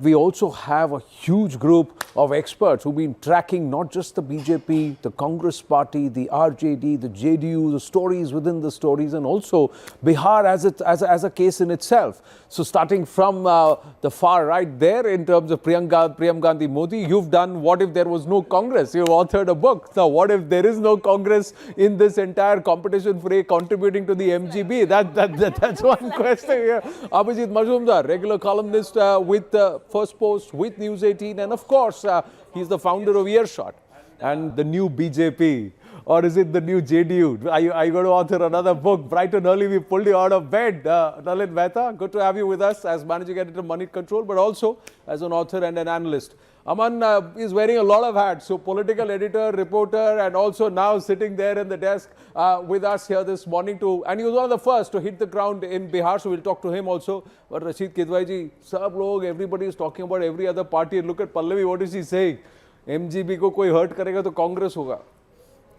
We also have a huge group of experts who've been tracking not just the BJP, the Congress Party, the RJD, the JDU, the stories within the stories, and also Bihar as a case in itself. So starting from the far right there in terms of Priyam Gandhi Modi, you've done What If There Was No Congress? You've authored a book. Now, what if there is no Congress in this entire competition fray contributing to the MGB? That's one question here. Abhijit Majumdar, regular columnist with First Post, with News 18, and of course, he's the founder of Earshot and the new BJP. Or is it the new JDU? Are you going to author another book? Bright and early, we pulled you out of bed. Nalin Mehta, good to have you with us as managing editor of Moneycontrol, but also as an author and an analyst. Aman is wearing a lot of hats, so political editor, reporter, and also now sitting there in the desk with us here this morning and he was one of the first to hit the ground in Bihar, so we'll talk to him also. But Rashid Kidwai ji, everybody is talking about every other party. Look at Pallavi, what is she saying? MGB ko koi hurt karega to Congress hoga.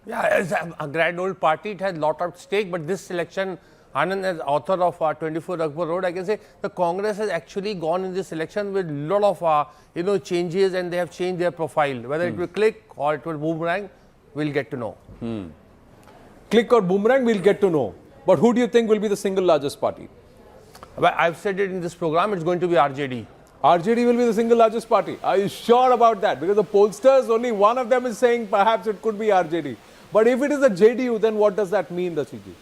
Yeah, as a grand old party, it has a lot at stake, but this election, Anand, as author of 24 Akbar Road, I can say the Congress has actually gone in this election with a lot of changes, and they have changed their profile. Whether it will click or it will boomerang, we'll get to know. Click or boomerang, we'll get to know. But who do you think will be the single largest party? Well, I've said it in this program, it's going to be RJD. RJD will be the single largest party. Are you sure about that? Because the pollsters, only one of them is saying perhaps it could be RJD. But if it is a JDU, then what does that mean, Rashidji?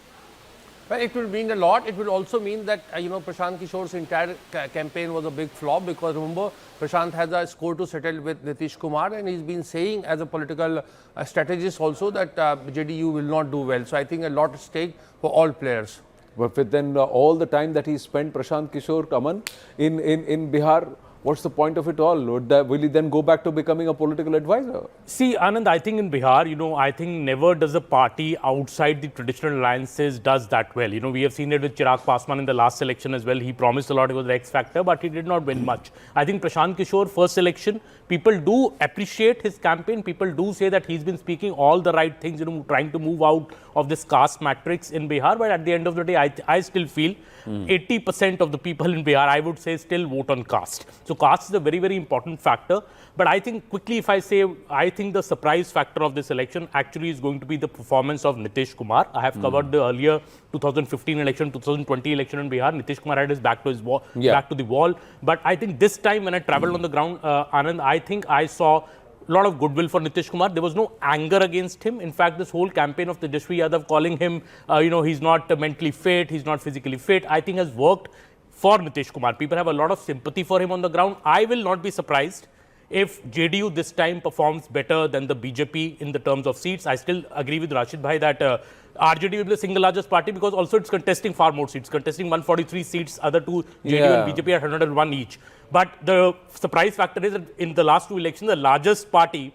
Well, it will mean a lot. It will also mean that, Prashant Kishore's entire campaign was a big flop because remember, Prashant has a score to settle with Nitish Kumar, and he's been saying as a political strategist also that JDU will not do well. So I think a lot at stake for all players. But then all the time that he spent, Prashant Kishore, Aman, in Bihar, what's the point of it all? Will he then go back to becoming a political advisor? See, Anand, I think in Bihar, I think never does a party outside the traditional alliances does that well. We have seen it with Chirag Paswan in the last election as well. He promised a lot, he was the X factor, but he did not win much. I think Prashant Kishore, first election, people do appreciate his campaign. People do say that he's been speaking all the right things, trying to move out of this caste matrix in Bihar. But at the end of the day, I still feel 80% of the people in Bihar, I would say, still vote on caste. So caste is a very, very important factor. But I think quickly, if I say, I think the surprise factor of this election actually is going to be the performance of Nitish Kumar. I have covered the earlier 2015 election, 2020 election in Bihar. Nitish Kumar had his back to his wall, back to the wall. But I think this time when I traveled on the ground, Anand, I think I saw a lot of goodwill for Nitish Kumar. There was no anger against him. In fact, this whole campaign of Tejashwi Yadav calling him, he's not mentally fit, he's not physically fit, I think has worked for Nitish Kumar. People have a lot of sympathy for him on the ground. I will not be surprised if JDU this time performs better than the BJP in the terms of seats. I still agree with Rashid Bhai that RJD will be the single largest party because also it's contesting far more seats, contesting 143 seats, other two JDU and BJP at 101 each. But the surprise factor is that in the last two elections, the largest party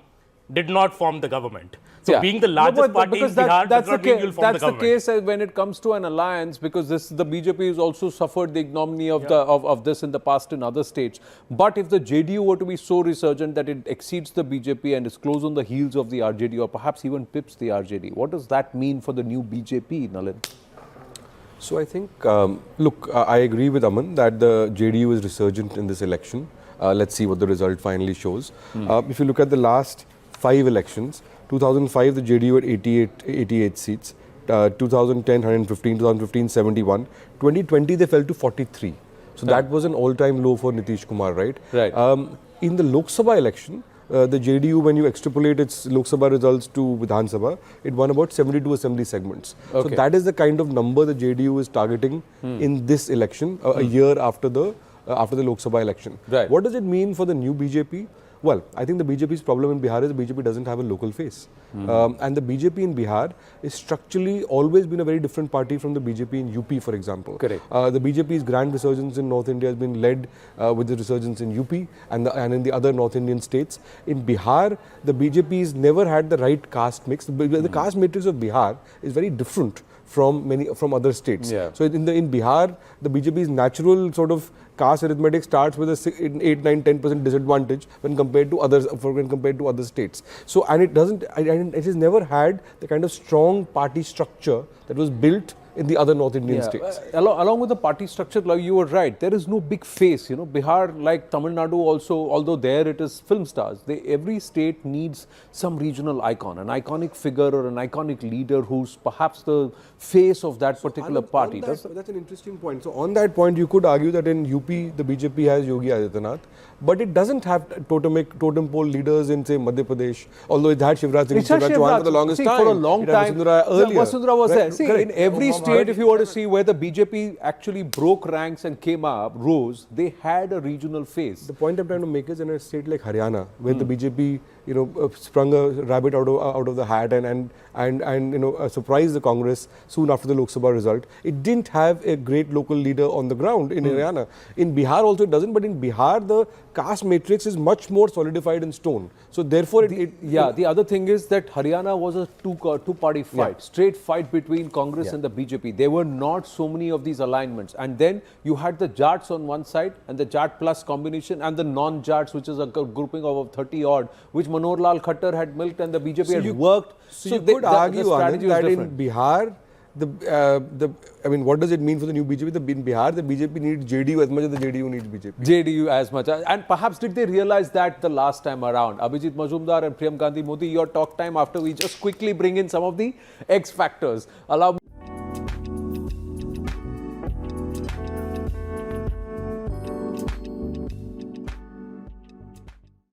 did not form the government. So being the largest party in Bihar does not mean you'll form the government. That's the case when it comes to an alliance, because the BJP has also suffered the ignominy of this in the past in other states. But if the JDU were to be so resurgent that it exceeds the BJP and is close on the heels of the RJD, or perhaps even pips the RJD, what does that mean for the new BJP, Nalin? So I think, I agree with Aman that the JDU is resurgent in this election. Let's see what the result finally shows. If you look at the last 5 elections, 2005 the JDU had 88 seats, 2010 115, 2015 71, 2020 they fell to 43. So that was an all-time low for Nitish Kumar, right? Right. In the Lok Sabha election, the JDU, when you extrapolate its Lok Sabha results to Vidhan Sabha, it won about 72 assembly segments. Okay. So that is the kind of number the JDU is targeting in this election, a year after the Lok Sabha election. Right. What does it mean for the new BJP? Well, I think the BJP's problem in Bihar is the BJP doesn't have a local face. And the BJP in Bihar is structurally always been a very different party from the BJP in UP, for example. Correct. The BJP's grand resurgence in North India has been led with the resurgence in UP and in the other North Indian states. In Bihar, the BJP's never had the right caste mix. The caste matrix of Bihar is very different from other states. Yeah. So in Bihar, the BJP's natural sort of caste arithmetic starts with a 8, 9, 10% disadvantage when compared to other states. So it has never had the kind of strong party structure that was built in the other North Indian states. Along with the party structure, like you were right, there is no big face. You know, Bihar, like Tamil Nadu also, although there it is film stars, every state needs some regional icon, an iconic figure or an iconic leader who's perhaps the face of that particular party. That's an interesting point. So on that point, you could argue that in UP, the BJP has Yogi Adityanath, but it doesn't have totem pole leaders in, say, Madhya Pradesh, although it had Shivraj Singh Chauhan for the longest time. For a long time, Vasundhara was there. See, in every state, if you were to see where the BJP actually broke ranks and came up, rose, they had a regional face. The point I'm trying to make is in a state like Haryana, where the BJP, sprung a rabbit out of the hat and surprised the Congress soon after the Lok Sabha result. It didn't have a great local leader on the ground in Haryana. In Bihar also it doesn't, but in Bihar the caste matrix is much more solidified in stone. So therefore, the other thing is that Haryana was a two-party fight, straight fight between Congress and the BJP. There were not so many of these alignments. And then you had the Jats on one side and the Jat plus combination and the non-Jats, which is a grouping of 30 odd, which Manohar Lal Khattar had milked and the BJP had worked. So you could argue that in Bihar, what does it mean for the new BJP? In Bihar, the BJP needs JDU as much as the JDU needs BJP. JDU as much. And perhaps did they realize that the last time around? Abhijit Majumdar and Priyam Gandhi Modi, your talk time after we just quickly bring in some of the X factors. Allow me